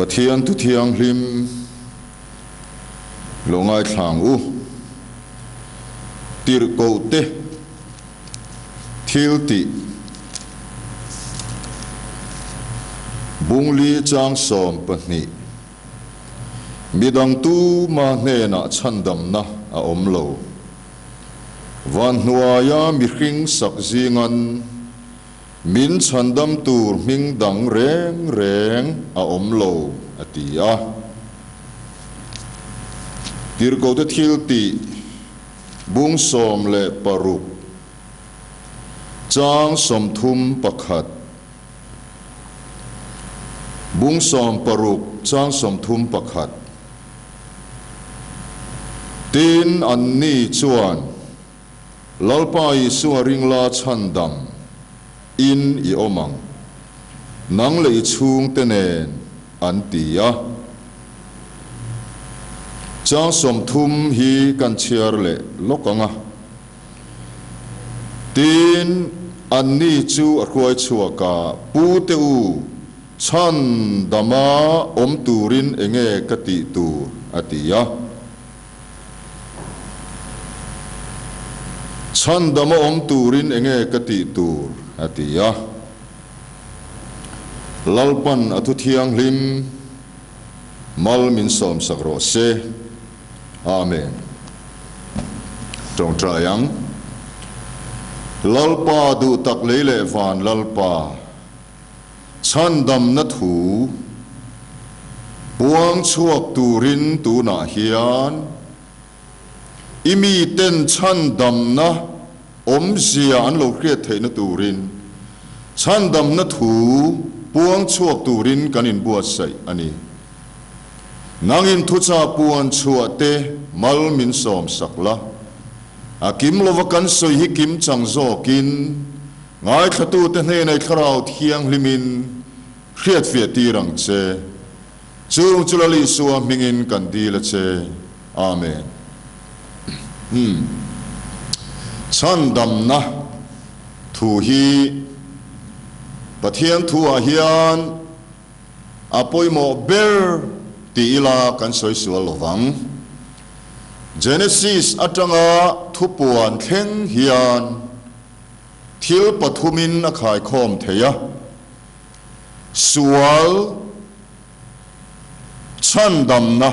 Pathian tu thiang hlim longai thang u tir ko te thil ti bung li chang som pahni midang tu ma hne na chandam na a om lo van hnuaya mi hring sak zingan min chandam tur ming dang reng reng a om lo atia tir ko te thil ti bung som le paruk chang som thum pakhat bung som paruk chang som thum pakhat tin an ni chuan lalpai suaring la chandam in I omang nang lei chung tenen an tia chang som thum hi kan chiar le lokanga tin an ni chu a khuai chuaka pu te u chan dama om turin enge kati tu atia chan dama om turin enge kati tu atia lalpan atu thiang hlim mal min som sakro se amen trong trayang lalpa du tak leile van lalpa chan dam na thu buang chuak turin tu na hian imi ten chan dam na om zia an lo kriat thei na turin chan dam na thu buang chuak turin kanin buat sai ani nangin thu cha puan chuat te mal min som sakla akim lowakan soi hi kim chang zo kin ngai thatu te hne nei kharau thiang hlimin khriat fia ti rang che chung chulali suwa mingin kan di la che amen chan dam na thu hi pathian thu a hian apoimo ber ti ila kan soi sual lowang Genesis atanga thupuan thleng hian thil pathumin a khai khom theya sual chandam na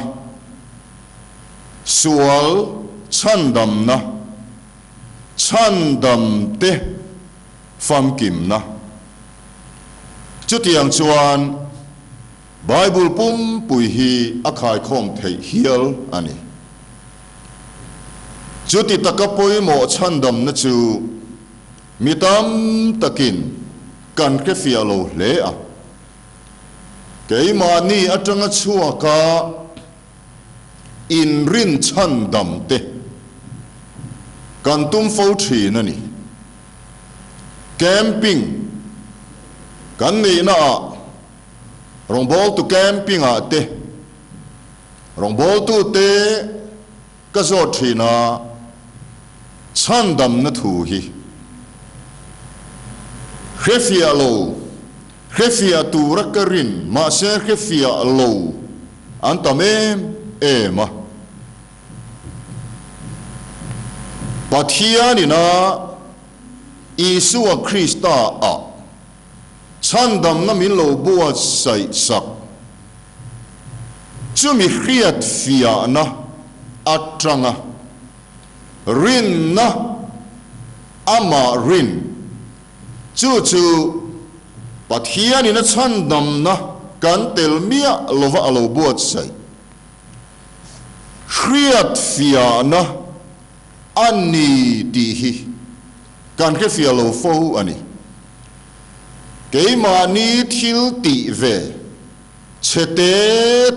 sual chandam na chandam te fam kim na chu tiang chuan Bible pum pui hi a khai khom thei hial ani chuti takapoi mo chandam na chu mitam takin kan ke fialo le a keima ni atanga chuaka in rin chandam te kan tum fo thi na ni camping kan ni na rong bol tu camping a te rong bol tu te ka zo thi na chandam na thu hi khefia lo khefia tu rakarin ma se khefia lo antamem ema pathiani na Isua Krista a chandam na min lo buat sai sak chumi khriat fia na atranga rin na ama rin chu pathiani na chandam na kan telmia lova alo buat sai khriat fia na ani ti hi kan ke fia lo fo ani keima ni thil ti ve chete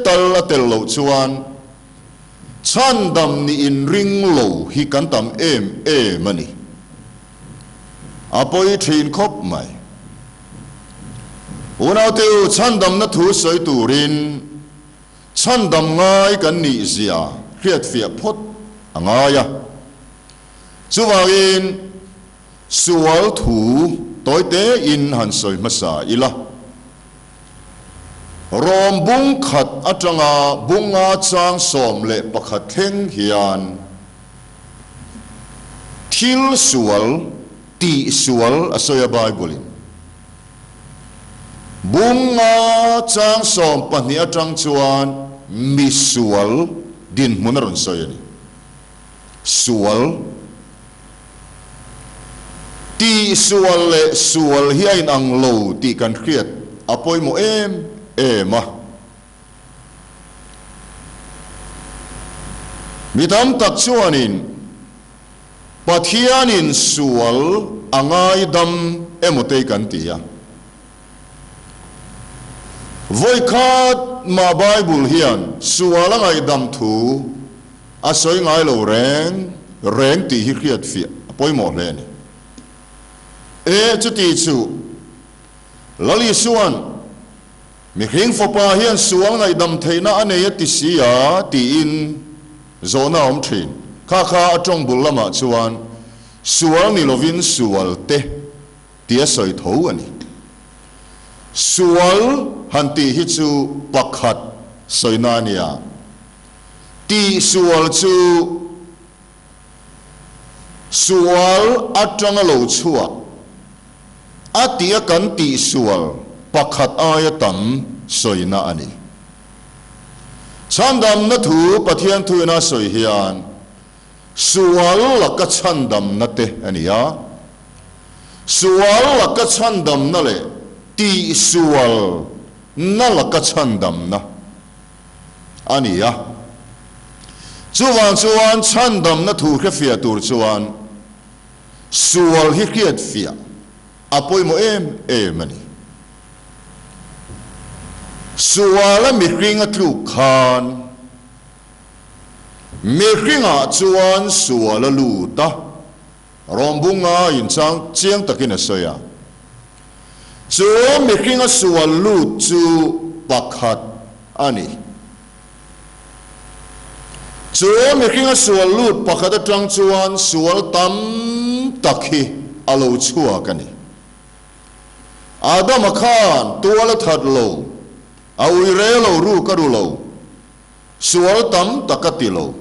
tal tel lo chuan chandam ni in ring lo hi kan tam em mani apoi thin khop mai unau teu chandam na thu soi turin chandam ngai kan ni zia khiat fia phot angaya chuwangin sual thu toy te in han soi masa ila rom bung khat atanga bunga chang som le pakhat theng hian thil sual ti sual asoya Bible bunga chang som pahni atang chuan mi sual din munaron soyani sual ti sual le sual hi in ang lo ti kan kriat apoi mo ema midam tak chuanin pathianin sual angai dam emotei kan tia voi khat ma Bible hian sual angai dam thu asoi ngai lo reng ti hi kriat fi apoi mo le ni chu ti chu lali suan mi hring fo pa hian sual ngai dam theina aneya ti sia ti in zona om thin kha atong bul lama chuan sual ni lovin sual te tia soi tho ani sual han ti hi chu pakhat soinania ti sual chu sual atanga lo chua atia kan ti sual pakhat ayatam soina ani chandam na thu pathian thu na soi hian sual laka chandam na te ania sual laka chandam na le ti sual na laka chandam na ania chuan chandam na thu kha fia tur chuan sual hi khiat fia apoi mo mani suala mi ringa tlu khan mi ringa chuan suala lu ta rombunga in chang chiang takin asoya chu mi ringa sual lu chu pakhat ani chu mi ringa sual lu pakhat atang chuan sual tam takhi alo chua kani Adam Khan tuala that lo awi relo ru karulo sual tam takatilo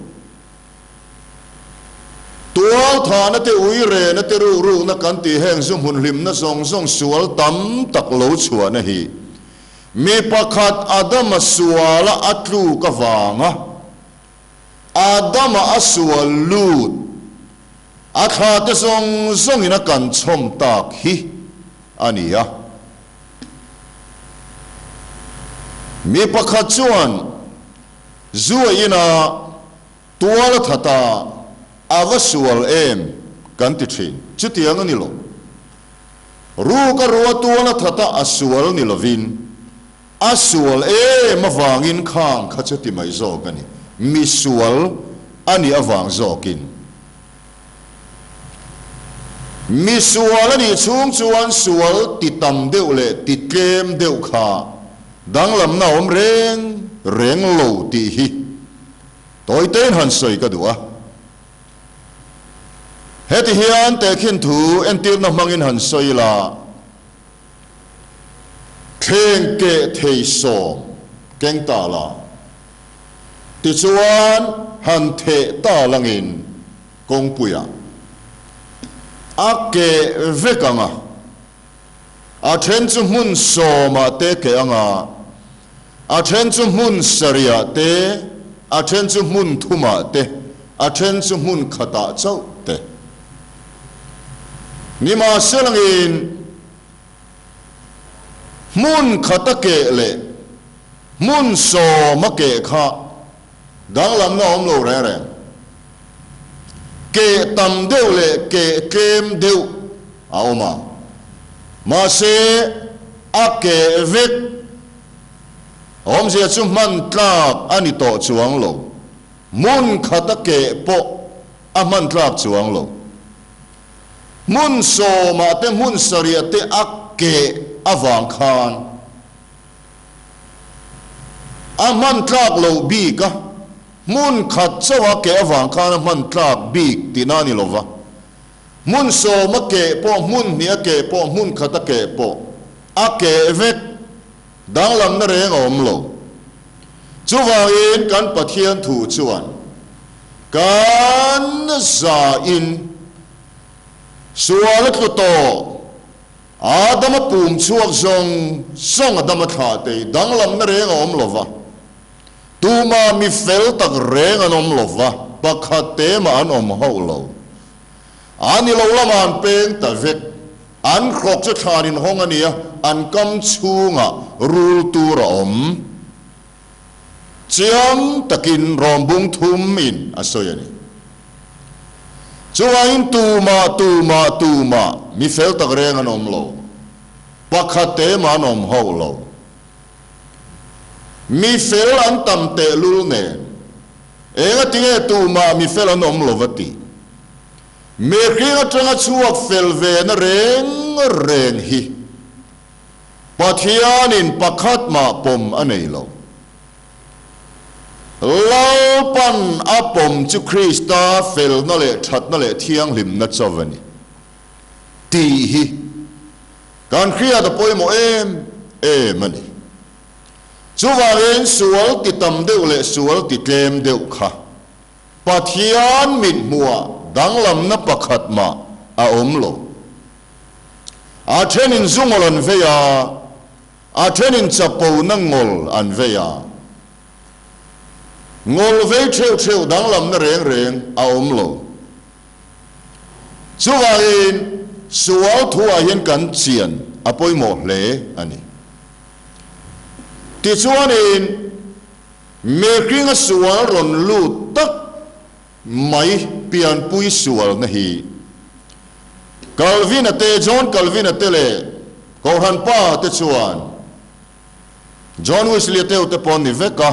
tual thana te ui re na te ru na kan ti heng zum hun lim na song sual tam tak lo chua na hi mi pakhat Adam suala atlu ka wanga Adam asual lut atha te song ina kan chom tak hi ania mi pakhat chuan zuwa ina tuala thata avasual kan ti thin chutiang ani lo ru ka ruwa tuala thata asual ni lovin asual mawangin khang khachati mai zo kani mi sual ani awang zokin mi sual ani chung chuan sual ti tam deuh le ti tlem deuh kha dang lam na om reng lo ti hi toy ten han soi ka duwa heti hian te khin thu en tir na mangin han soi la theng ke thei so keng ta la ti chuan han the ta langin kong puya ake vekanga a then chu mun so ma te ke anga a then chu mun saria te a then chu mun thuma te a then chu mun khata chau te nima selangin mun khata ke le mun so ma ke kha dang lam na om lo re ke tam deu le ke kem deu aoma ma se ake vek om je chu man tlak ani to chuang lo mun khata ke po a man tlak chuang lo mun so ma te mun saria te ake awang khan a man tlak lo bi ka mun khat chawa ke awang khan a man tlak bi tinani lova mun so ma ke po mun nia ke po mun khata ke po ake vek dang lam na reng om lo chu wang in kan pathian thu chuan kan za in sual ko to adam pum chuak song adam tha te dang lam na reng om lo wa tu ma mi fel tak reng an om lo wa pakhat te ma an om ho lo ani lo laman peng ta vek an khok chu thanin hong ania an kam chunga rul tu ra om chiam takin rombung thum in asoyani chuain tu ma mi fel tak reng an om lo pakhat te ma an om ho lo mi fel an tam te lul ne enga tinge tu ma mi fel an om lo vati me khinga tanga chuak fel ve na reng hi pathian in pakhat ma pom anei lo lalpan apom chu Krista fel na le that na le thiang lim na chawani ti hi kan khria da poimo em ani chuwangin sual ti tam deuh le sual ti tlem deuh kha pathian mit mua danglam na pakhat ma a om lo a thenin zungol an veya a thenin chapo na ngol an veya ngol ve theu danglam na reng a om lo chuwangin sual thu a hian kan chian a poimo hle ani ti chuanin me kringa sual ron lu tak mai pian pui sual na hi Calvin ate John Calvin ate le ko han pa te chuan John Wesley ate te pon ni veka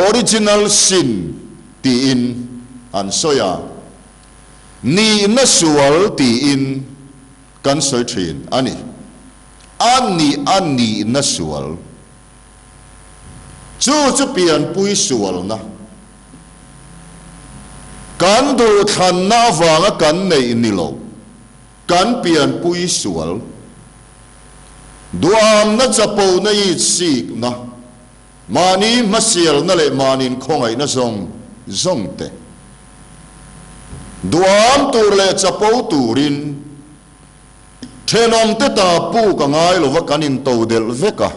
original sin ti in an soya ni na sual ti in kan soi thin ani na sual chu pian pui sual na kan du than na wanga kan nei ni lo kan pian pui sual duam na chapo na I sik na mani masial na le manin khongai na zong te duam tur le chapo turin thenom te ta pu ka ngai lo wa kanin to del veka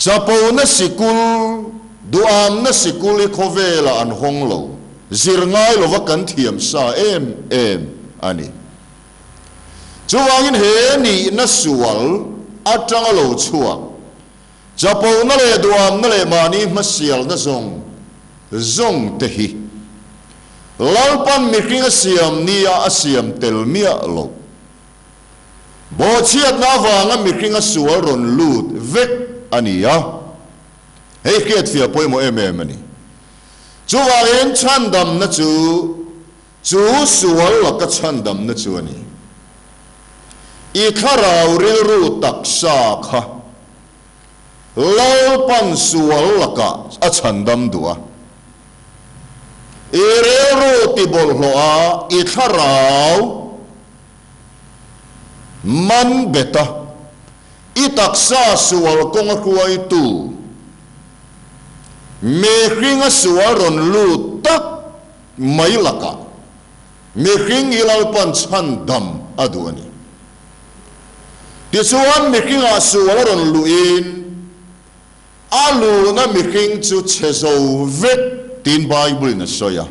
chapo na sikul duam na sikul I khovela an hong lo zir ngai lo wa kan thiam sa em ani chuwangin he ni na sual atang lo chuak chapo na le duam na le mani masial na zong te hi lalpan mi kringa siam nia asiam tel mia lo bo chiat na wanga mi kringa sual ron lut vek ania hei khiat fia poimo em ani chuwangin chandam na chu sual la ka chandam na chu ani I kharau ril ru tak sa kha lalpan sual la ka a chandam dua I ril ru ti bol hloa I kharau man beta I tak sa sual kong kruai tu me kringa sual ron lu tak mai laka me kring ilalpan chandam aduani ti chuan me kringa sual ron luin alu na me kring chu chezo vet tin bible na soya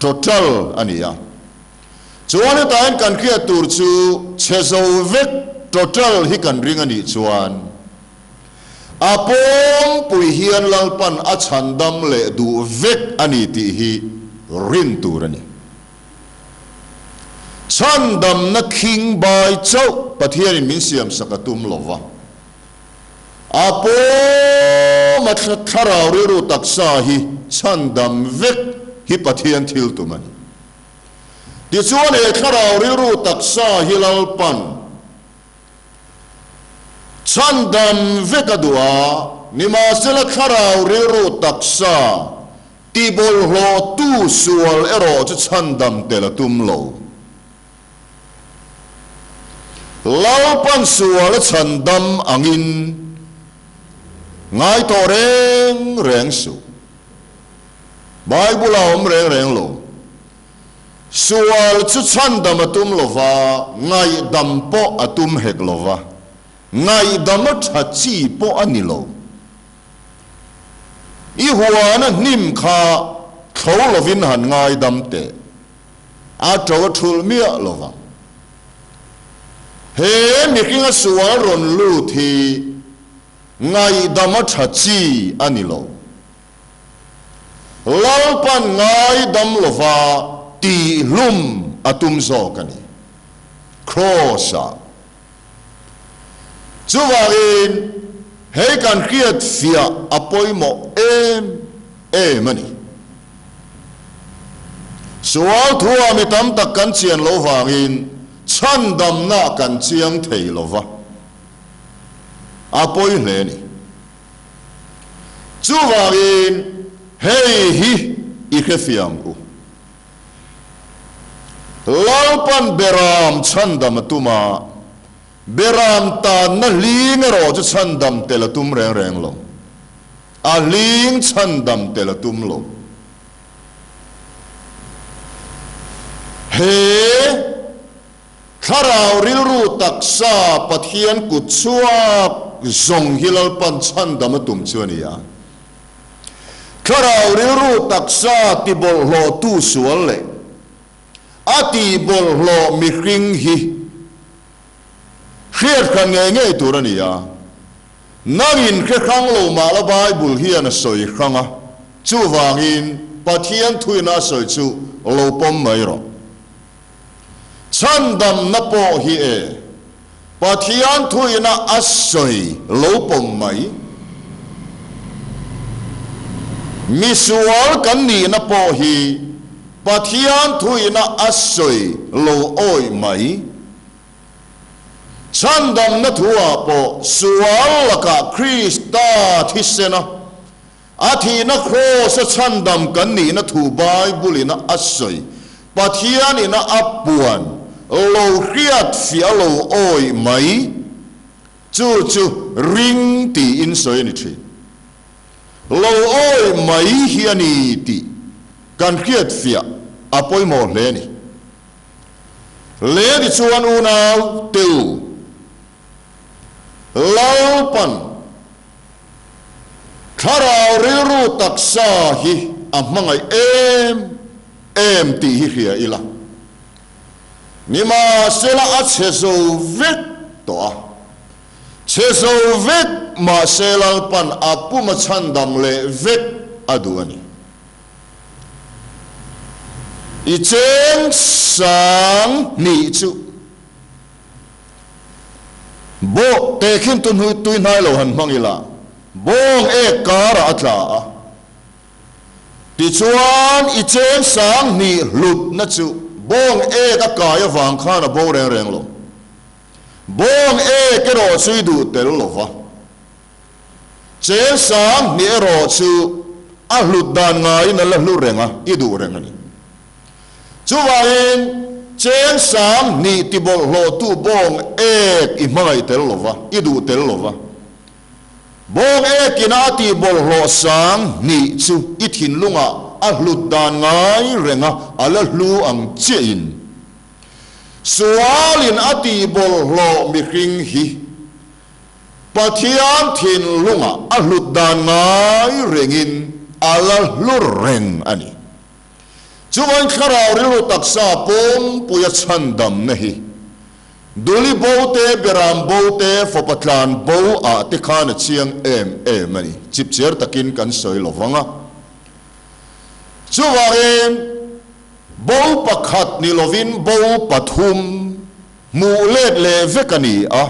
total ania chuan ta an kan khia tur chu chezo vet total hi kan ring ani chuan apom pui hian lalpan a chandam le du vek ani ti hi rin turani chandam na king bai chau pathian in min siam sakatum lova apom atharau ru taksa hi chandam vek hi pathian thil tumani ti chuan e tharau ru taksa hi lalpan chandam vekadua nima sela kharau riru taksa tibol hlo tu sual ero chu chandam tela tumlo lau pan sual chan dam angin ngai to reng reng su Bible om reng reng lo sual chu chan dam atum lova ngai dam po atum hek lova ngai dam tha chi po anilo I huana nim kha thau lovin han ngai dam te a taw thul mia lova he mi kinga sual ron lu thi ngai dam tha chi anilo lau pan ngai dam lova ti lum atum zo kani crossa chuwangin hei kan kriat fia apoi mo mani sual thua mi tam tak kan chian lo wangin chan dam na kan chiang thei lova apoi hle ni chuwangin hei hi I khe fiam u lalpan beram chandam tuma beram ta na ling ro chu chandam tel tum reng reng lo a ling chandam tel tum lo he tharau ril ru taksa pathian kut chuak zong hilal pan chandam tum chuania tharau ril ru taksa tibol lo tu sual le ati bol lo mi ring hi khiat khan nge turania nangin khe khang lo ma la Bible hi an soi khanga chu wangin pathian thuina soi chu lo pom mai ro chandam na po hi e pathian thuina asoi lo pom mai misual kan ni na po hi pathian thuina asoi lo oi mai chandam na thua po sual laka Krista thisena athi na cross chandam kan ni na thu Bible na asoi pathian ina apuan lo khiat fia lo oi mai chu ring ti in soi ni thi lo oi mai hiani ti kan khiat fia apoi mo leni leni chuan unau teu laupan tharau riru taksa hi amangai em ti hi khia ila nima sela acheso vet to cheso vet ma selal pan apuma chandam le vet aduani icheng sang ni chu bo te khin tun hu tuin hai lo han mangila bong e kara atla ti chuan icheng sang ni lut na chu bong e ka kaya wang khana bo reng reng lo bong e ke ro chui du tel lo wa cheng sang ni ro chu a lut dan ngai na la lu renga I du rengani chuwain cheng sang ni tibol lo tu bong ek I mai tel lova I du tel lova bong ek ina tibol lo sang ni chu I thin lunga a hlut dan ngai renga ala hlu ang chein sualin atibol lo mi ring hi pathian thin lunga a hlut dan ngai rengin ala hlu reng ani chuan kharau rilu taksa pom puya chandam nahi duli bote beram bote fopatlan bo a tikhana chiang mani chipcher takin kan soi lovanga chuan bo pakhat ni lovin bo pathum mu let le vekani a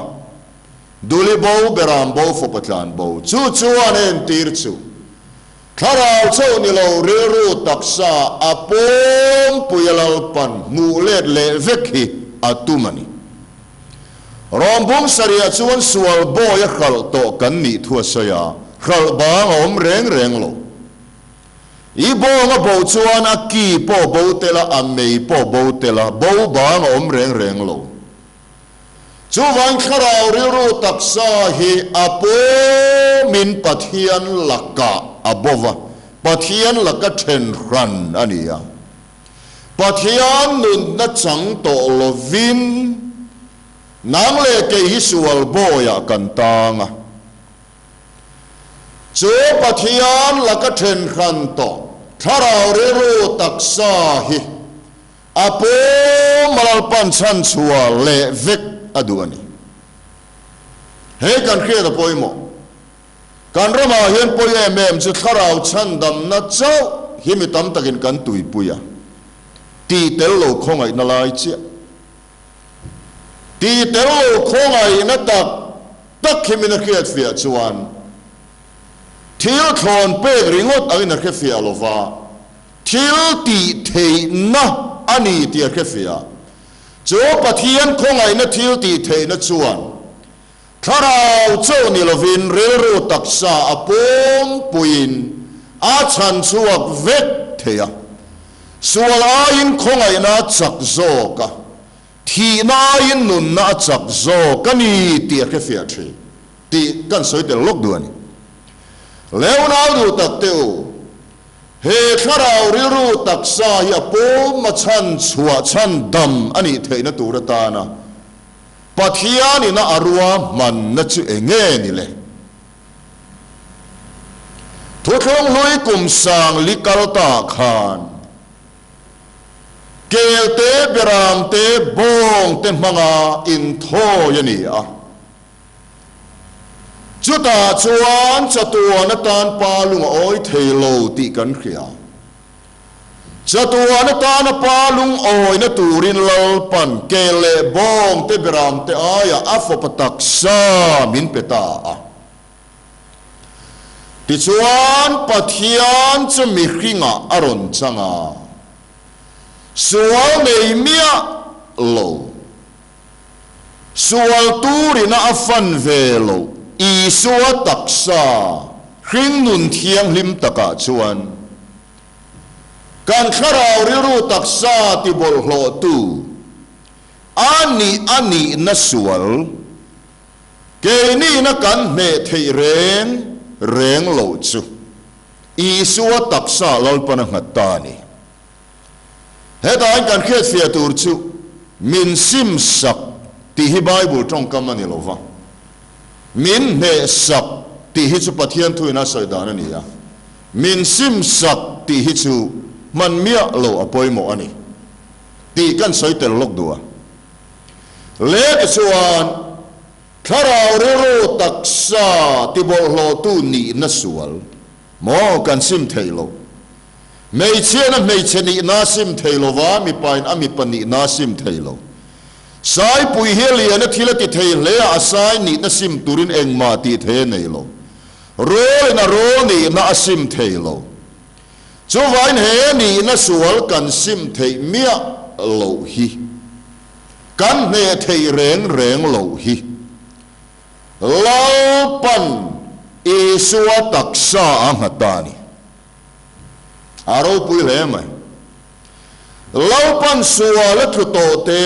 duli bo beram bo fopatlan bo chuan en tir chu tharau chau ni lo riru taksa apom puyalal pan mu let le vekhi atumani rombum saria chuan sual boy khal to kan ni thua soya khal bang om reng reng lo I bo nga bo chuan a ki po bo tela a mei po bo tela bo bang om reng reng lo chu wang kharau riru taksa hi apo min pathian laka abova pathian laka then ran ania pathian nun na chang to lovin nang le ke hi sual boya kantanga chu pathian laka then ran to kharau riru taksa hi apo malalpan chan chua le vek aduani he kan khia da poimo kan rama hian poi em chu kharau chan dam na chau himi tam takin kan tui puya ti tel lo khongai na lai chi ti tel lo khongai na tak himi na khia fia chuan thil thon pe ringot ai na khia fia lova thil ti thei na ani ti khia fia chu pathian khongai na thil ti thei na chuan tharau chau ni lovin reru taksa apom puin a chan chuak vek theya sual ain khongai na chak zo ka thi na in nun na chak zo ka ni ti khia fia thi ti kan soi te lok duani leonau du tak teu he kharau riru taksa hi apom ma chan chua chan dam ani theina turata na pathian ina arua man na chu enge ni le thothong loi kum sang likal ta khan kelte beram te bong te manga in tho yani a chuta chuan chatuan tan palung oi theilo ti kan khria chatuan tan palung oi na turin lalpan kele bong te beram te aya afo patak sa min peta a ti chuan pathian chu mi hringa aron changa sual nei mia lo sual turina afan velo i suwa taksa hring nun thiang lim taka chuan kan kharau riru taksa ti bol hlo tu ani na sual ke ni na kan me thei reng lo chu i suwa taksa lalpana ngatani hetain kan khet fia tur chu min sim sak ti hi bible trong kamani lova min ne sak ti hi chu pathian thuina soidana ni ya min sim sak ti hi chu man mia lo apoimo ani ti kan soitel lok dua le ke chuan tharau ro taksa ti bol hlo tu ni na sual mo kan sim theilo mei chena mei cheni na sim theilo wa mi pain ami pani na sim theilo sai pui heli ana thila ti thei le asai ni na sim turin engma ti the nei lo ro na ro ni na asim thei lo chu vain he ni na sual kan sim thei mia lo hi kan ne thei reng lo hi lalpan isua taksa angatani aro pui le mai lalpan sual thu to te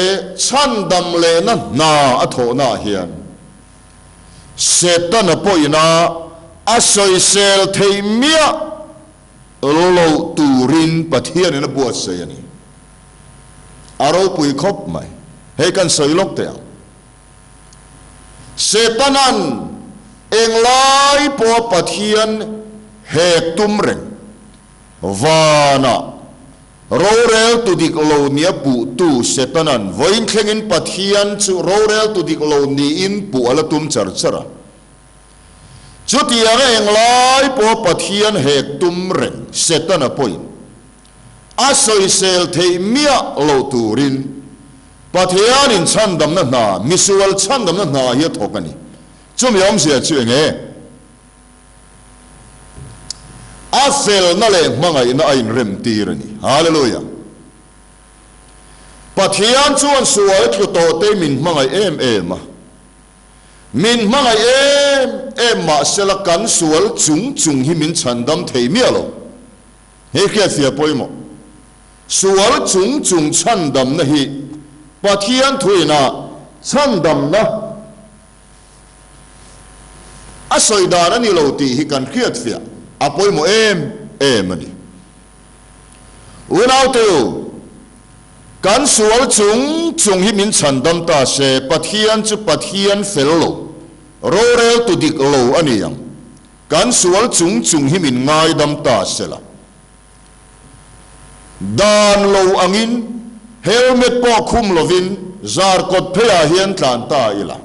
chan dam le na atho na hian setan poina asoi sel thei mia lo turin pathian na buat se ani aro pui khop mai he kan soilok te setanan englai po pathian hek tumreng vana rorel tu dik lo nia pu tu setanan voin thlengin pathian chu rorel tu dik lo ni in pu ala tum chara chutia englai po pathian hek tumreng setana point asoi sel thei mia lo turin pathian in chandam na misual chandam na hi thokani chum yom sia chuenge afel na le mangai na ain rem tirani hallelujah pathian chuan sual thu to te min mangai em min mangai em ma selakan sual chung hi min chandam thei mialo he kya sia poimo sual chung chandam na hi pathian thuina chan dam na a soi dan ani lo ti hi kan khiat fia apoi mo em ani unau teu kan sual chung hi min chan dam ta se pathian chu pathian fel lo ro rel tu dik lo ani yang kan sual chung hi min ngai dam ta se la dan lo angin helmet po khum lovin zar kot phea hian tlan ta ila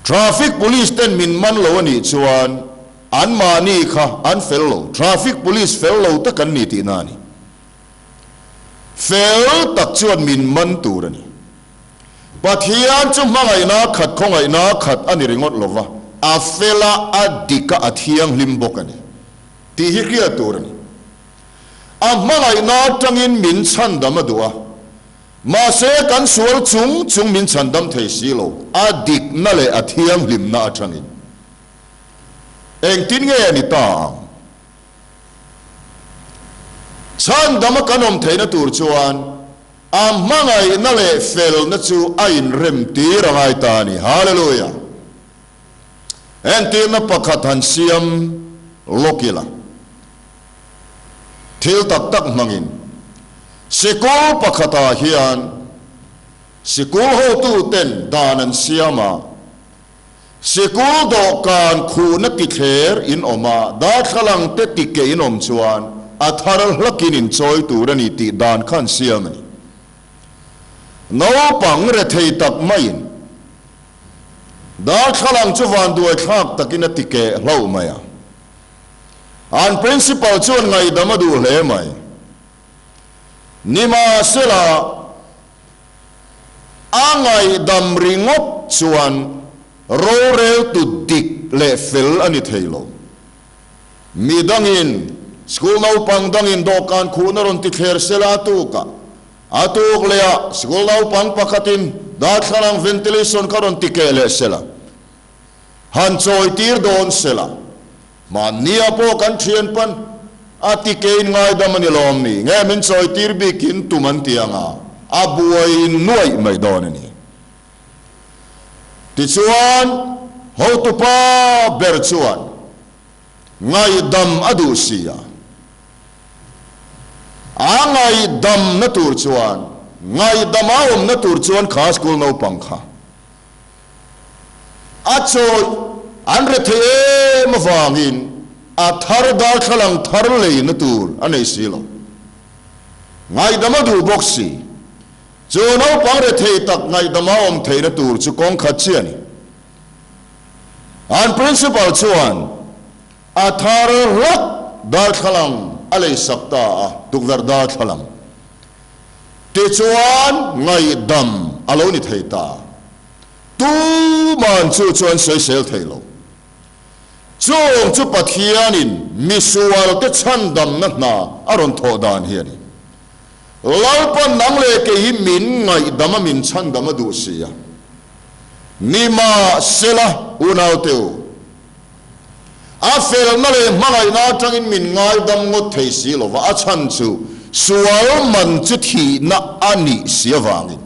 traffic police ten min man lo ani chuan an mani kha an fel lo traffic police fel lo ta kan ni ti na ni fel tak chuan min man tur ani pathian chu mangai na khat khongai na khat ani ringot lova a fela adika athiang limbok ani ti hi ria tur ani a mangai na tangin min chan dam adua ma se kan sual chung min chan dam thei si lo adik na le athiang lim na atangin eng tin nge ani ta chan dam kanom theina tur chuan a mangai na le fel na chu a in rem ti rangai ta ni hallelujah en tin na pakhat han siam lokila thil tak mangin sikul pakhata hian sikul ho tu ten danan siama sikul do kan khu na ti kher in oma da khalang te ti ke in om chuan atharal hlakin in choi turani ti dan khan siamani no pang re thei tak main da khalang chu van duai thak takin ti ke hlo maya an principal chuan ngai damadu hle mai nima sela angai dam ringop chuan ro rel tu dik le fel ani theilo mi dangin school nau pang dangin dokan khuna ron ti kher sela tu ka atuk lea school nau pang pakatin da khalang ventilation karon ti ke le sela han choi tir don sela man nia po kan thien pan ati kein ngai damani lom ni nge min choi tir bi kin tuman tianga abuai nuai mai don ni ti chuan ho tu pa ber chuan ngai dam adu sia a ngai dam na tur chuan ngai damaum na tur chuan kha school no pangkha a choi an re the mawangin a thar dal khalang thar le na tur anei silo ngai dama du boxi chu no pang re thei tak ngai dama om thei na tur chu kong khat chiani an principal chuan a thar lak dal khalang alei sakta tukver dal khalang te chuan ngai dam alo ni thei ta tu man chu chuan sei sel thei lo chung chu pathianin misual te chan dam na aron tho dan hiani lalpan nang le ke hi min ngai dama min chan dama du sia nima sela unau teu a fel na le mangai na tangin min ngai dam ngot thei si lo wa a chan chu sual man chu thi na ani sia wangin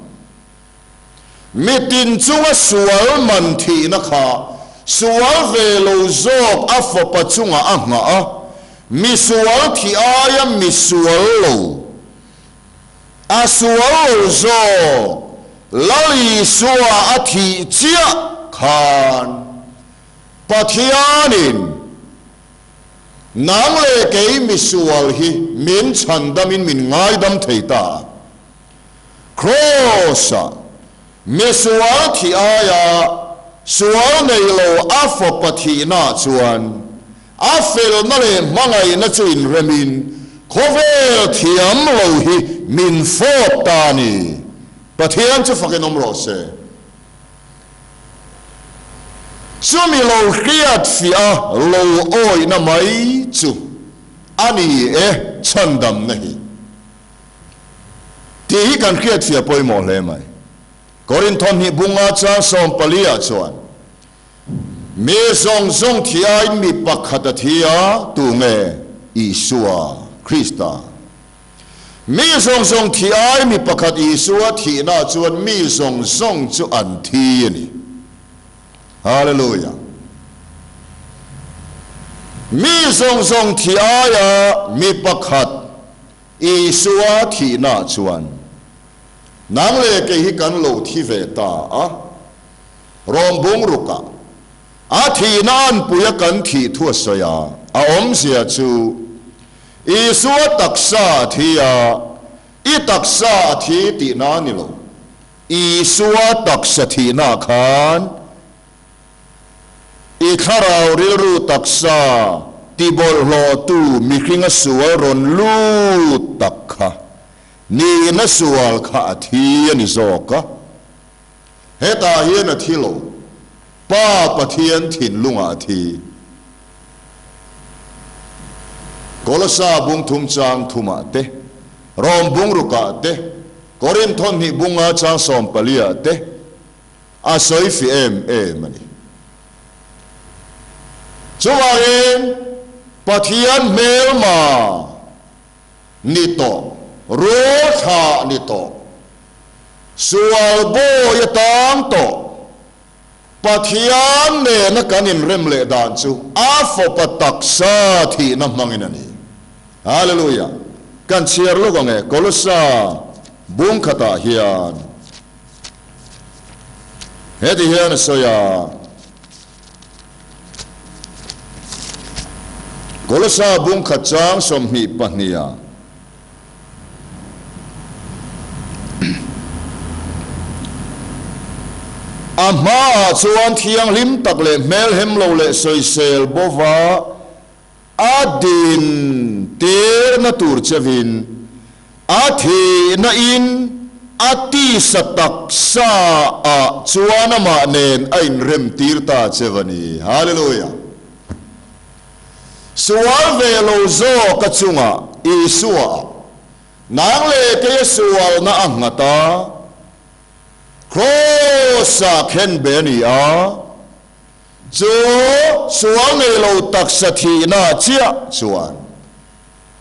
mitin chunga sual man thi na kha sual ve lo zok a fo pachunga a nga a mi sual thi aya mi sual lo a sual lo zo lali suwa a thi chia khan pathianin nang le ke mi sual hi min chandamin min ngai dam theita crossa mi sual thi aya sual nei lo a fo pathi na chuan a fel na le mangai na chuin remin khovel thiam lo hi min fo ta ni pathian chu fakin om ro se chumi lo khiat fia lo oi na mai chu ani chandam nahi ti hi kan khiat fia poi mo hle mai Korinthon hi bunga cha som palia chuan me zong thia mi pakhat thia tu nge Isua Krista mi song song thi ai mi pakhat Isua thi na chuan mi song song chu an thi ani hallelujah mi song song thi ai a mi pakhat Isua thi na chuan nang le ke hi kan lo thi ve ta a rom bung ruka a thi nan puya kan thi thu soya a om sia chu Isua taksa thi a I taksa thi ti na ni lo Isua taksa thi na khan I kharau ril ru taksa ti bol lo tu mi khinga sual ron lu takha ni na sual kha thi ani zoka heta hian a thi lo pa pathian thin lunga thi Kolosa bung thum chang thuma te rom bung ruka te korim thon hi bunga chang som palia te a soi fi mani chuwain pathian melma nito ro tha nito sual bo yatang to pathian ne na kanin remle dan chu a fo pataksa thi na manginani hallelujah kan chiar lo gange kolosa bung khata hian hedi hian soya kolosa bung khachang som hi pahnia ama chuan thiang lim tak le mel hem lo le soi sel bova adin ter na tur chavin athi na in ati satak sa a chuana ma nen ain rem tir ta chevani hallelujah sual ve lo zo kachunga Isua nang le ke sual na angata krosa khen beni a jo sual ne lo taksa thi na chia chuan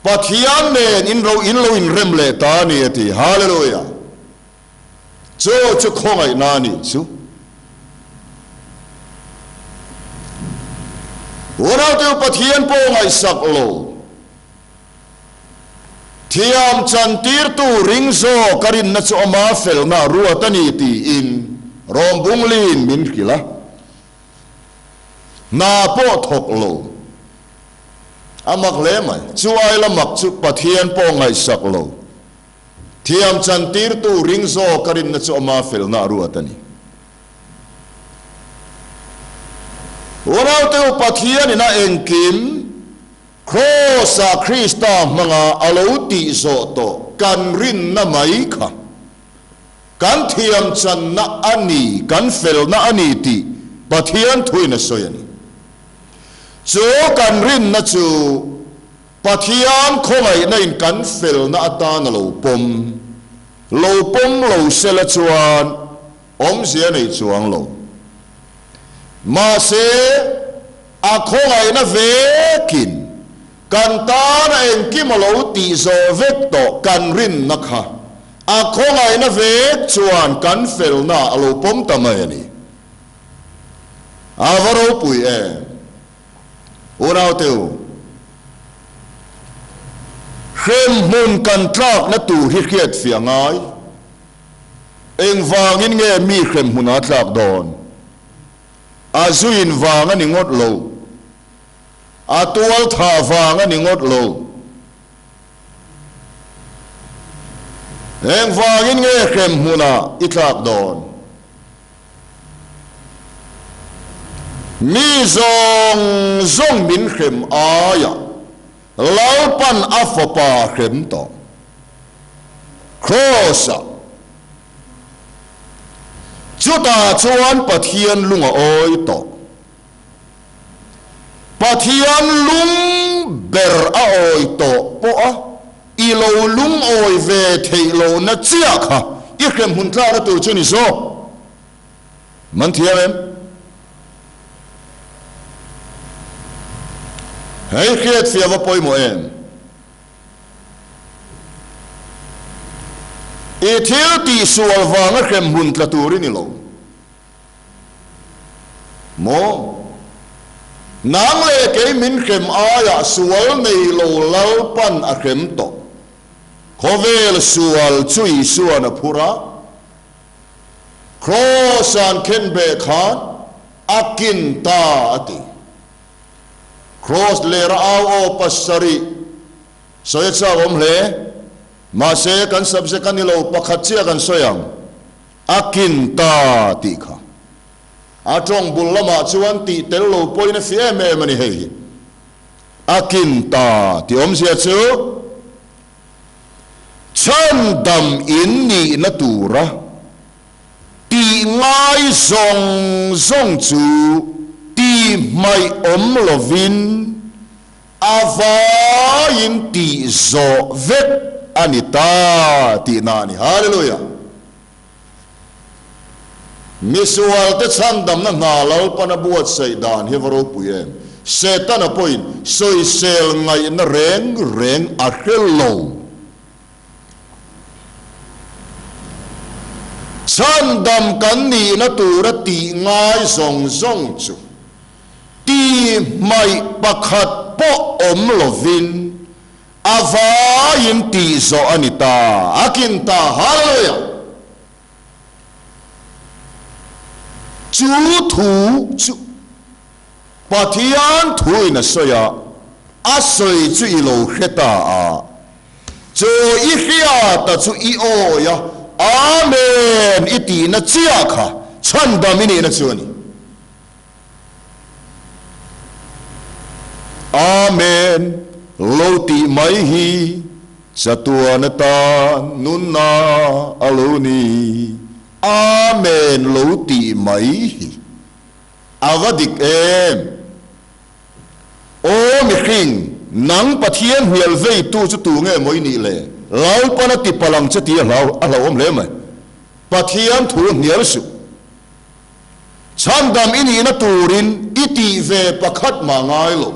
pathian nen in lo in rem le ta ni ati hallelujah jo chu khongai na ni chu ora tu pathian po ngai sak lo thiam chan tir tu ring zo karin na chu ama fel na ruatani ti in rom bung lin min kila na po thok lo amak le mai chu ai la mak chu pathian po ngai sak lo thiam chan tir tu ring zo karin na chu ama fel na ruatani ora tu pathian ina engkim krosa Krista mga alauti zo to kan rin na mai kha kan thiam chan na ani kan fel na ani ti pathian thui na soyani cho kan rin na chu pathian khongai na in kan fel na ata na lo pom lo sela chuan om sia nei chuang lo ma se a khongai na vekin kan ta na en kimalo ti zo vek to kan rin na kha a khongai na vek chuan kan fel na alo pom tamai ani a varo pui e urau teu khem mun kan trak na tu hi khiat fiangai eng wangin nge mi khem mun a tlak don azuin wanga ni ngot lo atual tha wanga ni ngot lo eng wangin nge khem muna itlak don mi zong min khem aya laupan afapa khem to krosa chuta chuan pathian lunga oi to pathian lung ber a oi to po a ilo lung oi ve theilo na chia kha I khem hun tla na tur chuni so man thiam hei khiat fia va poi mo em e thil ti sual wanga khem hun tla turin ni lo mo nang le ke min khem aya sual nei lo lal pan a khem to khovel sual chui suana phura cross an ken be khan akin ta ati cross le ra o pasari so yatsa om le ma se kan sabse kan lo pakhat chia kan soyang akin ta ti kha atong bullama chuan ti tel lo poina fie me mani hei akin ta ti om sia chu chan dam in ni na tura ti ngai zong zong chu ti mai om lovin ava in ti zo vet anita ti nani hallelujah misual te chandam na ngalal panabuat saidan hevaro puyem setan apoin soi sel ngai na reng a hello chandam kan ni na tura ti ngai zong zong chu ti mai pakhat po om lovin ava in ti zo anita akinta hallelujah chu thu chu pathian thui na soya asoi chu ilo kheta a chu i khia ta chu i o ya amen iti na chia kha chanda mini na chu ni amen lo ti mai hi satua na ta nun na aloni amen lo ti mai hi avadik em o mi khing nang pathian hial vei tu chu tu nge moi ni le lau pana ti palang cha ti lau alo om le mai pathian thu nial su chandam ini na turin iti ve pakhat ma ngai lo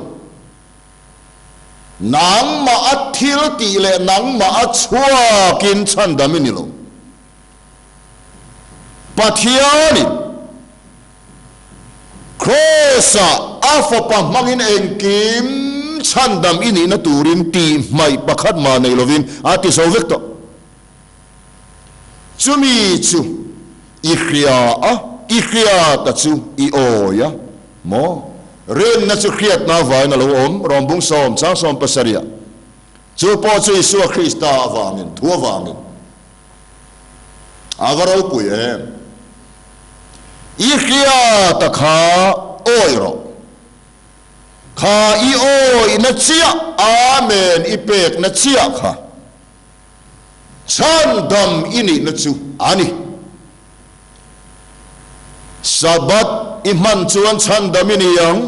nang ma athil ti le nang ma achua kin chandam ini lo pathiani krosa afa pa mangin engkim chandam ini na turin ti mai pakhat ma nei lovin ati so vekto chumi chu ikhria ta chu I oya mo ren na chu khiat na vai na lo om rombung som chang som pasaria chu po chu Isu Krista awangin thua wangin avaro puye ikhia ta kha oiro kha I oi na chia amen ipek na chia kha chandam ini na chu ani sabat iman chuan chandam ini yang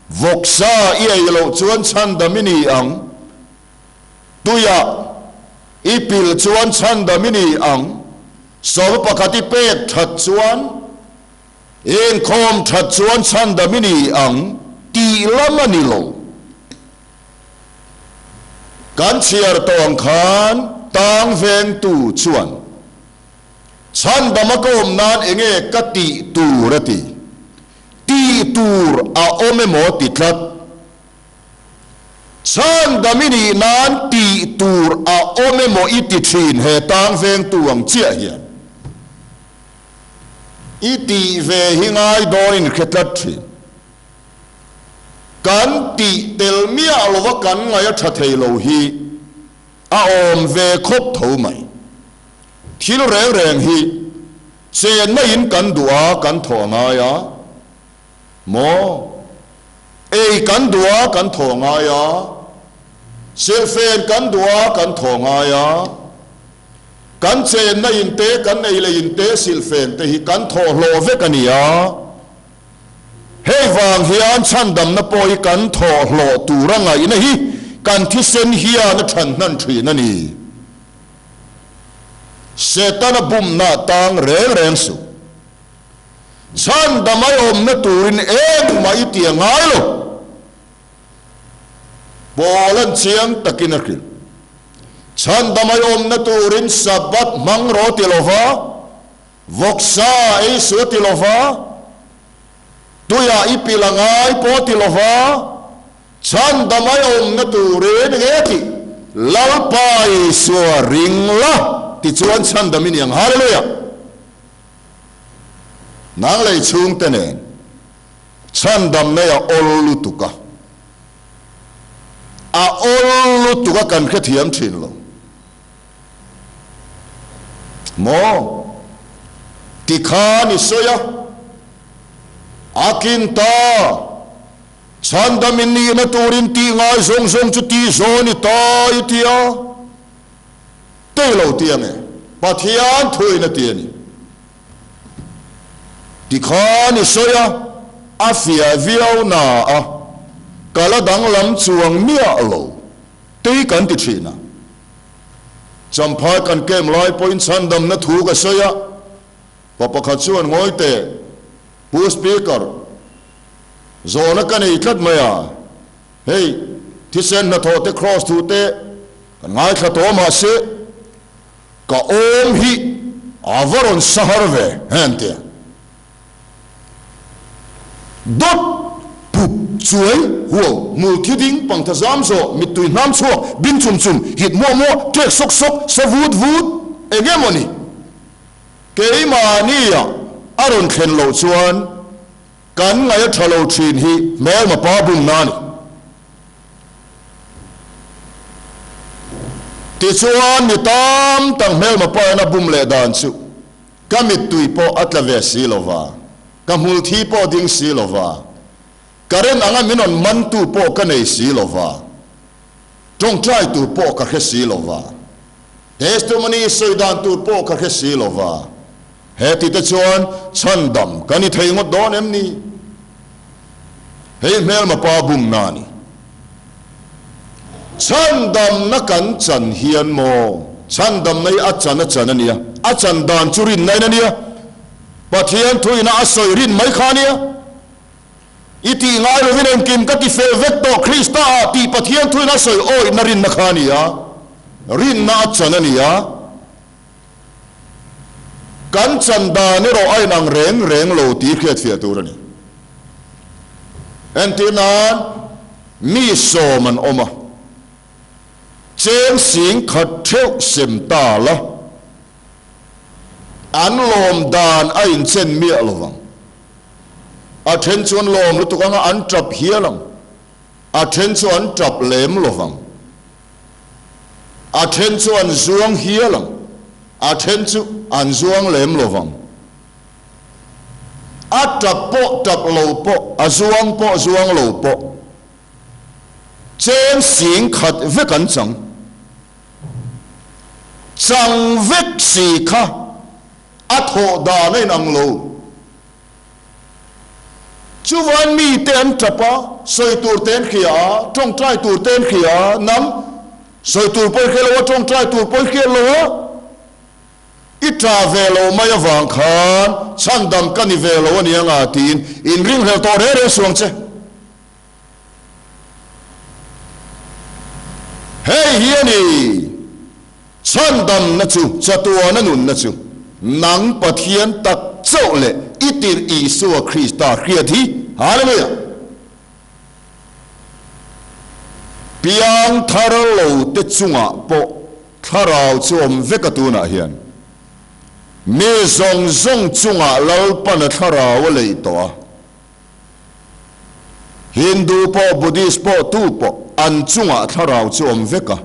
voksa ielo chuan chandam ini ang tuya ipil chuan chandam ini ang so pakati pek that chuan en khom that chuan chandam ini ang ti lamani lo kan chiar tong khan tang veng tu chuan chandam akom nan enge kati turati ti tur a ome mo ti tlat chandam ini nan ti tur a ome mo iti thin he tang veng tu ang chia hian iti ve hingai doin khetlat thin kan ti telmia lova kan ngai tha thei lo hi a om ve khop tho mai thil reng hi chen na in kan dua kan tho nga ya mo ei kan dua kan tho nga ya sel fen kan dua kan tho nga ya kan chen na in te kan nei le in te sil fen te hi kan tho lo ve kan ya hei wang hian chandam na poi kan tho lo turanga ina hi kan thi sen hian na than nan thri na ni setan bum na tang reng su chandam ai om na turin em mai ti ngai lo bolan chiang takin akil chan damai om na turin sabat mangro tilova voksa ei su tilova tuya ipilangai po tilova chan damai om na turin ngeti lalpai suwa ringla ti chuan chan damin yang hallelujah nang lei chung tene chan dam na ya olu tuka a olu tuka kan khe thiam thin lo mo ti khani soya akinta chan damin ni na turin ti ngai zong zong chu ti zoni ta itia te lo tiang e pathian thui na tiani ti khani soya afia viau na a kala dang lam chuang mia lo te kan ti thina champhai kan kem lai point chan dam na thu ka soya papa kha chuan ngoi te pu speaker zona kan ei tlat maya hey thi sen na tho te cross thu te kan ngai thla to ma se ka om hi avaron sahar ve hente dot pup chuai huo mul thi ding pang tha zam so mitui nam so bin chum chum hit mo mo tek sok sok savut vut egemoni keima nia aron khen lo chuan kan ngai thalo thin hi mel ma pa bum na ni ti chuan ni tam tang mel ma pa na bum le dan chu kamit tui po atla ve si lova kamul thi po ding si lova karen anga minon man tu po ka nei si lova tong trai tu po ka khe si lova testimony soidan tu po ka khe si lova he ti te chuan chan dam kani thei ngot don em ni hei mel ma pa bum na ni chan dam na kan chan hian mo chan dam nei a chan ania a chan dan churin nai na nia pathian thuina asoi rin mai khania iti ngai lo vinen kim ka ti fe vek to krista ti pathian thuina soi oi na rin na khania rin na chan ania kan chan da ni ro ai nang reng lo ti khet fia tur ani entinan mi so man oma chen sing khat theu sim ta la an lom dan a in chen mi alowang a then chuan lom lu tukanga an trap hialang a then chuan trap lem lovang a then chuan zuang hialang a then chu an zuang lem lovang a trap lo po a zuang lo po chen sing khat ve kan chang vek si kha a tho da nei nang lo chuwan mi ten trapa soi tur ten khia trong trai tur ten khia nam soi tur poi khelo trong trai tur poi khelo i travelo maya wang khan chan dam kani velo ani anga tin in ring hel to re suang che hey hiani chan dam na chu chatua na nun na chu nang pathian tak chau le itir isu Krista khiathi hallelujah piang tharalo te chunga po tharau chom vekatuna hian me zong chunga lalpan tharau le to Hindu po Buddhist po tu po an chunga tharau chom veka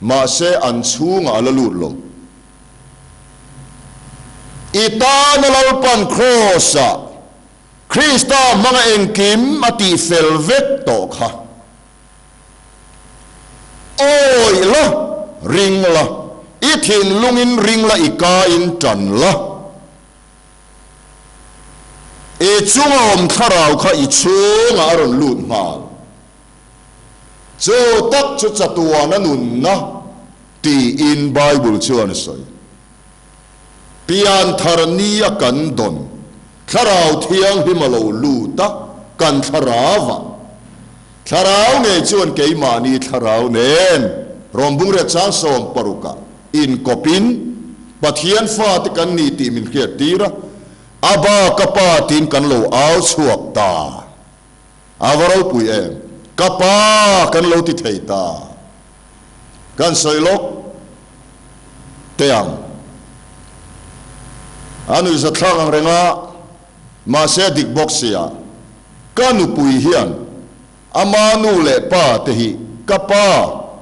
ma se an chunga lalut lo ita na lalpan crossa Krista mga engkim ati felvet to kha oi la ring la ithin lungin ring la ika in tan la e chunga om tharau kha i chunga aron lut mal cho tak chu chatua na nun na ti in Bible chuan soi pian tharnia kan don tharau thiang himalo luta kan tharawa tharau nge chuan keimani tharau nen rombung re chang som paruka in kopin pathian fa te kan ni ti min khia tira aba kapa tin kan lo au chuak ta avaro pui em kapa kan lo ti thei ta kan soilok teang anu za thlang renga ma se dik boxia kanu pui hian amanu le pa te hi kapa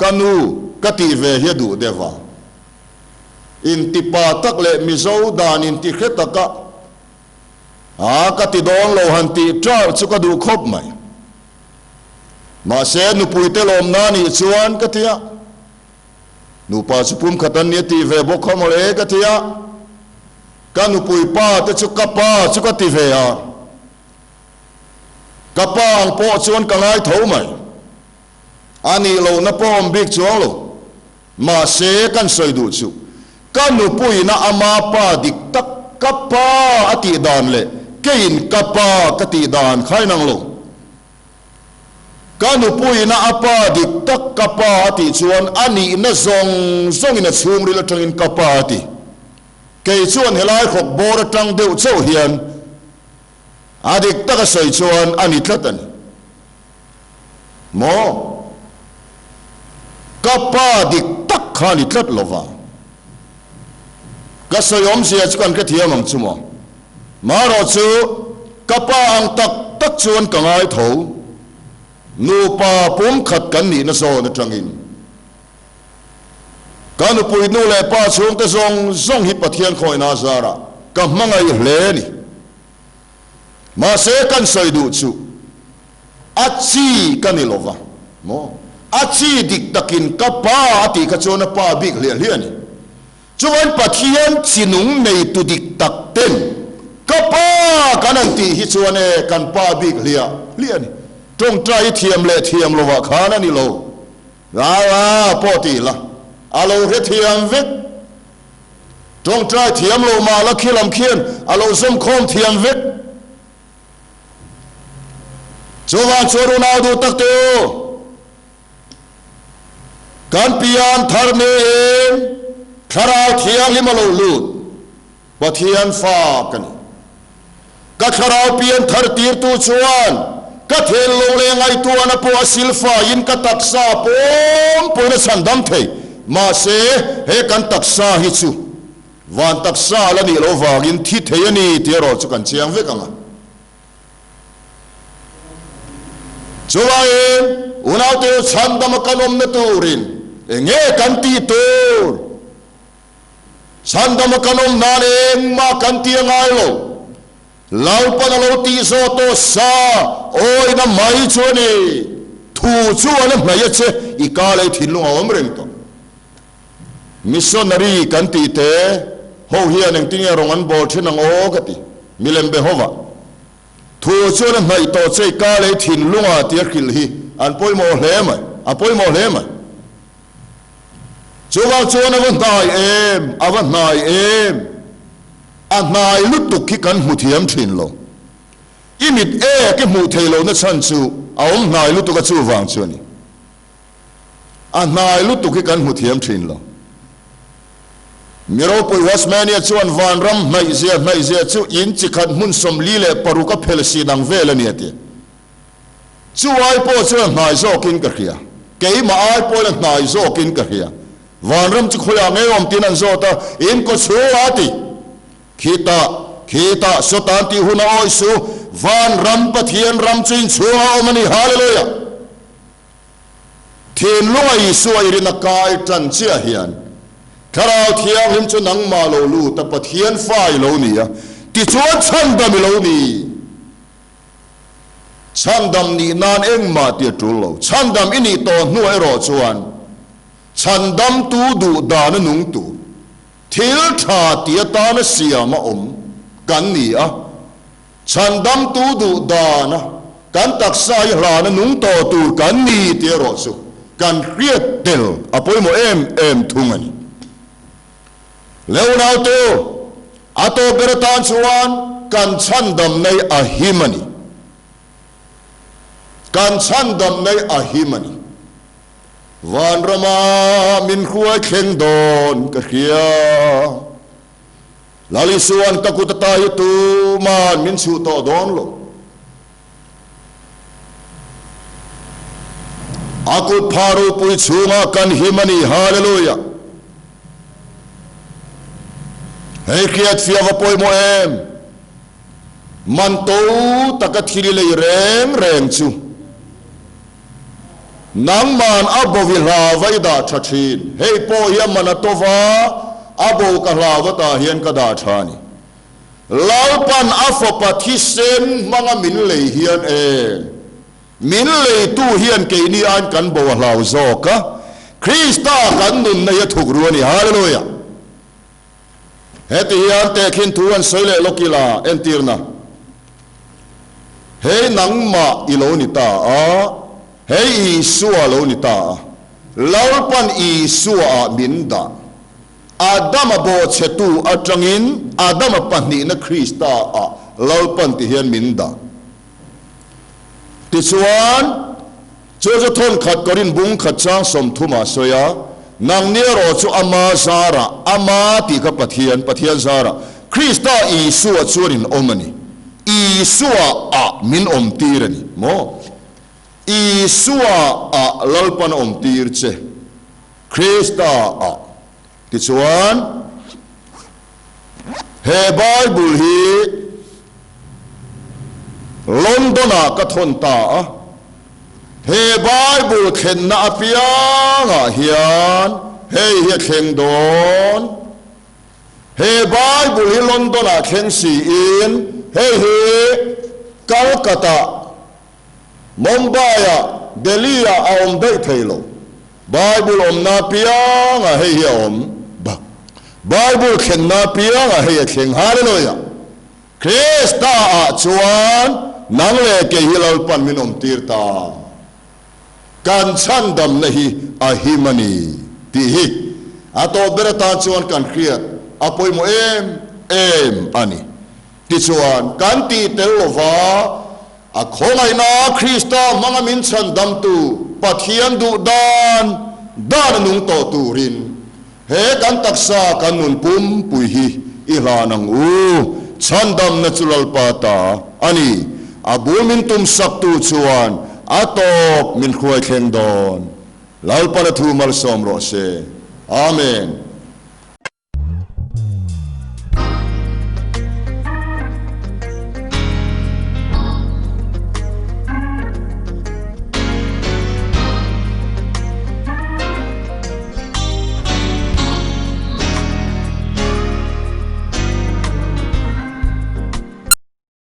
kanu kati ve hi du deva in ti pa tak le mizo dan in ti khetaka kati dong lo han ti tra chu ka du khop mai ma se nu pui te lom na ni chuan katia nu pa chu pum khatan ni ti ve bok khom le katia kanu pui pa te chu kapa chu ka ti ve a kapa ang po chuan ka ngai tho mai ani lo na pom big chuang lo ma se kan soi du chu kanu pui na ama pa dik tak kapa ati dan le kein kapa kati dan khai nang lo kanu pui na apa dik tak kapa ati chuan ani na zong zong ina chung ri la tangin kapa ati kei chuan helai khok bor tang deu chau hian adik tak soi chuan ani tlatan mo kapa dik tak khani tlat lova ka soi om sia chuan ka thiam ang chumo ma ro chu kapa ang tak tak chuan ka ngai tho nu pa pum khat kan ni na so na tangin kanu pui nu le pa chung te zong zong hi pathian khoi na zara ka mangai hle ni ma se kan soi du chu achi kanilova mo achi dik takin ka pa ati ka chona pa big hle hle ni chuan pathian chinung nei tu dik tak ten ka pa kanan ti hi chuan e kan pa big hle hle ni tong trai thiam le thiam lova khana ni lo la po ti la alo re thiam vek tong trai thiam lo ma la khilam khian alo zum khom thiam vek chuwa choru na du tak te kan pian thar ne thara thiam li malo lut pathian fa kan ka thara pian thar tir tu chuan ka thel lo le ngai tu ana po silfa in ka taksa pom pona sandam thei ma se he kan taksa hi chu van taksa la ni lo wagin thi theyani te ro chu kan chiang ve kanga chuwae unau te chandam kanom na turin enge kan ti tur chandam kanom na le ma kan ti ngai lo lau pa na lo ti so to sa oi na mai chone thu chu ala mai che I ka le thinlu om reng to missionary kan ti te ho hian ang tinga rongan bol thinang o gati milem behova thu chu na mai to che ka le thinlunga ti khil hi an poi mo hle mai a poi mo hle mai chuwa chu na van dai em avan nai em a nai lu tu ki kan mu thiam thin lo imit ke mu thelo na chan chu a om nai lu tu ka chu wang chu ni a nai lu tu ki kan mu thiam thin lo miro poi wasmania chuan van ram mai zia chu in chi khat mun som li le paruka phel si dang vel ani ati chu ai po chuan nai zo kin ka khia kei ma ai po la nai zo kin ka khia van ram chu khoya nge om tin an zo ta in ko chu ati khita so tan ti huna oi su van ram pathian ram chin chu omani hallelujah thin lungai su ai rin kai tan chia hian Karao thiam him chu nang ma lo lu ta pathian fai lo ni ya ti chuan chandam lo ni chandam ni nan eng ma ti tu lo chandam ini to nu ai ro chuan chandam tu du da na nung tu thil tha ti ta na siama om kan ni a chandam tu du da na kan tak sai ra na nung to tu kan ni ti ro chu kan riat tel apoi mo em thungani Leonau tu ato beratan chuan kan chandam nei ahimani kan chandam nei ahimani van rama min khuai khleng don ka khia lali suan ka kutata hi tu man min chu to don lo akut pharu pui chunga kan himani hallelujah hey khiat fia va poi mo em man to takathiri le reng chu nang man abovi la vaida thachin hey po hiam manatova abo ka la wata hian ka da thani lalpan afopa thisen manga min le hian min le tu hian ke ni an kan bo lau zoka krista kan nun na ya thuk ruani hallelujah heti hian te khin thuan soile lokila entirna hey nang ma iloni ta a hey isua lo ni ta lalpan isua minda adam bo chetu atangin adam pani na krista a lalpan ti hian minda ti chuan cho thon khat korin bung khat chang som thuma soya nang ne ro chu ama zara ama ti ka pathian zara krista isua churin omani isua a min om tirani mo isua a lalpan om tir che krista a ti chuan he bible hi londona ka thon ta he bible khen na apianga hian hey hi khen don he bible hi londona khen si in hey hi Calcutta Mumbai Delhi om dai thailo bible om na pianga hey hi om ba bible khen na pianga hey khen hallelujah krista a chuan nang le ke hilal pan min om tirta kan chan dam na hi a himani ti hi ato berata chuan kan khiat apoi mo em ani ti chuan kan ti telova a khongai na krista manga min chan dam tu pathian du dan nung to turin he kan taksa kan nun pum pui hi ilanang chan dam na chulal pata ani abumin tum saktu chuan atop min khuai khleng don lalpana thu mal som ro se amen